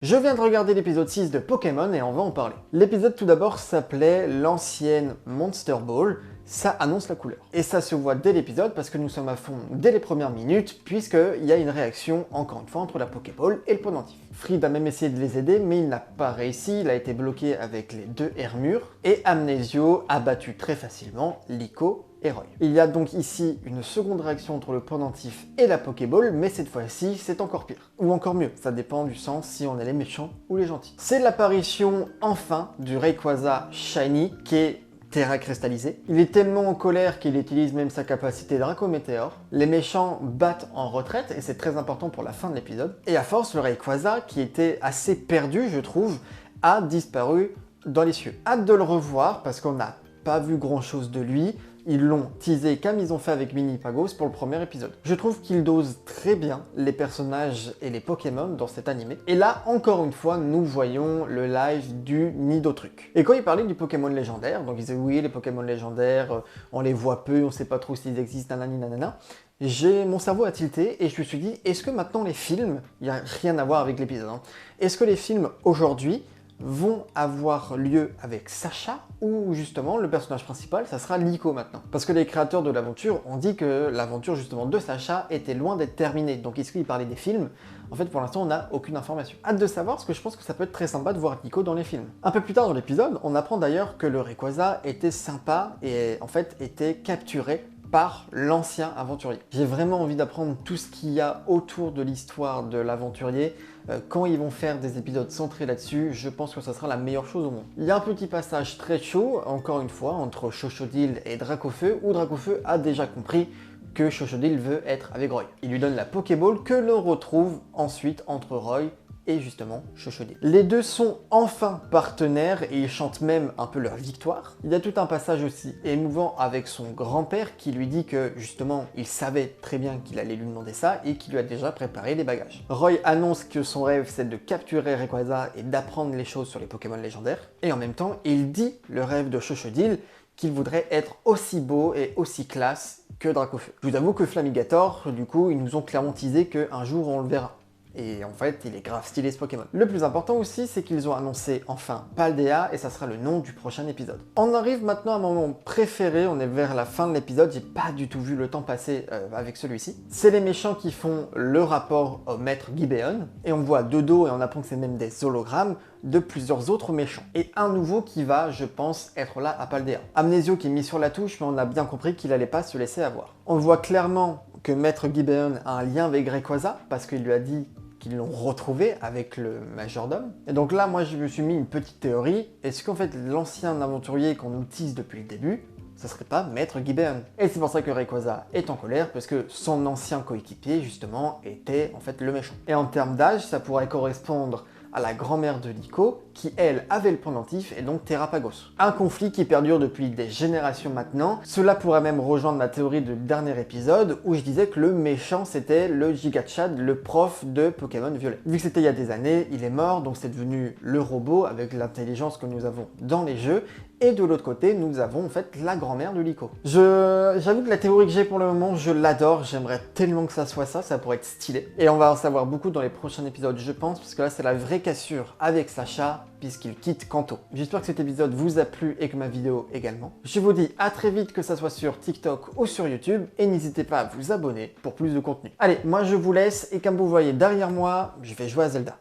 Je viens de regarder l'épisode 6 de Pokémon et on va en parler. L'épisode tout d'abord s'appelait l'ancienne Monster Ball, ça annonce la couleur. Et ça se voit dès l'épisode parce que nous sommes à fond dès les premières minutes puisqu'il y a une réaction encore une fois entre la Pokéball et le pendentif. Fried a même essayé de les aider mais il n'a pas réussi, il a été bloqué avec les deux Hermures et Amnésio a battu très facilement Liko et Roy. Il y a donc ici une seconde réaction entre le pendentif et la Pokéball, mais cette fois-ci, c'est encore pire. Ou encore mieux, ça dépend du sens si on est les méchants ou les gentils. C'est l'apparition, enfin, du Rayquaza Shiny, qui est Terra cristallisé. Il est tellement en colère qu'il utilise même sa capacité Draco Météore. Les méchants battent en retraite, et c'est très important pour la fin de l'épisode. Et à force, le Rayquaza, qui était assez perdu, je trouve, a disparu dans les cieux. Hâte de le revoir, parce qu'on n'a pas vu grand-chose de lui. Ils l'ont teasé comme ils ont fait avec Minipagos pour le premier épisode. Je trouve qu'ils dosent très bien les personnages et les Pokémon dans cet animé. Et là, encore une fois, nous voyons le live du Nidotruc. Et quand il parlait du Pokémon légendaire, donc il disait oui, les Pokémon légendaires, on les voit peu, on sait pas trop s'ils existent, nanani nanana. Mon cerveau a tilté et je me suis dit, est-ce que maintenant les films, il n'y a rien à voir avec l'épisode, hein, est-ce que les films aujourd'hui vont avoir lieu avec Sacha ou justement le personnage principal, ça sera Liko maintenant. Parce que les créateurs de l'aventure ont dit que l'aventure justement de Sacha était loin d'être terminée. Donc est-ce qu'ils parlaient des films? En fait pour l'instant on n'a aucune information. Hâte de savoir parce que je pense que ça peut être très sympa de voir Liko dans les films. Un peu plus tard dans l'épisode, on apprend d'ailleurs que le Rayquaza était sympa et en fait était capturé par l'ancien aventurier. J'ai vraiment envie d'apprendre tout ce qu'il y a autour de l'histoire de l'aventurier. Quand ils vont faire des épisodes centrés là-dessus, je pense que ça sera la meilleure chose au monde. Il y a un petit passage très chaud, encore une fois, entre Chochodile et Dracofeu, où Dracofeu a déjà compris que Chochodile veut être avec Roy. Il lui donne la Pokéball que l'on retrouve ensuite entre Roy et justement Chochodile. Les deux sont enfin partenaires et ils chantent même un peu leur victoire. Il y a tout un passage aussi émouvant avec son grand-père qui lui dit que justement il savait très bien qu'il allait lui demander ça et qu'il lui a déjà préparé les bagages. Roy annonce que son rêve c'est de capturer Rayquaza et d'apprendre les choses sur les Pokémon légendaires. Et en même temps il dit le rêve de Chochodile qu'il voudrait être aussi beau et aussi classe que Dracofeu. Je vous avoue que Flamigator, du coup, ils nous ont clairement teasé qu'un jour on le verra. Et en fait, il est grave stylé ce Pokémon. Le plus important aussi, c'est qu'ils ont annoncé enfin Paldea et ça sera le nom du prochain épisode. On arrive maintenant à un moment préféré, on est vers la fin de l'épisode, j'ai pas du tout vu le temps passer avec celui-ci. C'est les méchants qui font le rapport au maître Gibeon et on voit de dos et on apprend que c'est même des hologrammes de plusieurs autres méchants. Et un nouveau qui va, je pense, être là à Paldea. Amnésio qui est mis sur la touche, mais on a bien compris qu'il allait pas se laisser avoir. On voit clairement que maître Gibeon a un lien avec Rayquaza parce qu'il lui a dit qu'ils l'ont retrouvé avec le majordome. Et donc là, moi, je me suis mis une petite théorie. Est-ce qu'en fait, l'ancien aventurier qu'on nous tease depuis le début, ça serait pas Maître Gibeon? Et c'est pour ça que Rayquaza est en colère, parce que son ancien coéquipier, justement, était en fait le méchant. Et en termes d'âge, ça pourrait correspondre à la grand-mère de Liko, qui elle avait le pendentif et donc Terrapagos. Un conflit qui perdure depuis des générations maintenant. Cela pourrait même rejoindre ma théorie du dernier épisode où je disais que le méchant c'était le Gigachad, le prof de Pokémon Violet. Vu que c'était il y a des années, il est mort, donc c'est devenu le robot avec l'intelligence que nous avons dans les jeux. Et de l'autre côté, nous avons en fait la grand-mère de Liko. J'avoue que la théorie que j'ai pour le moment, je l'adore. J'aimerais tellement que ça soit ça pourrait être stylé. Et on va en savoir beaucoup dans les prochains épisodes, je pense, parce que là, c'est la vraie cassure avec Sacha, puisqu'il quitte Kanto. J'espère que cet épisode vous a plu et que ma vidéo également. Je vous dis à très vite, que ça soit sur TikTok ou sur YouTube, et n'hésitez pas à vous abonner pour plus de contenu. Allez, moi je vous laisse, et comme vous voyez derrière moi, je vais jouer à Zelda.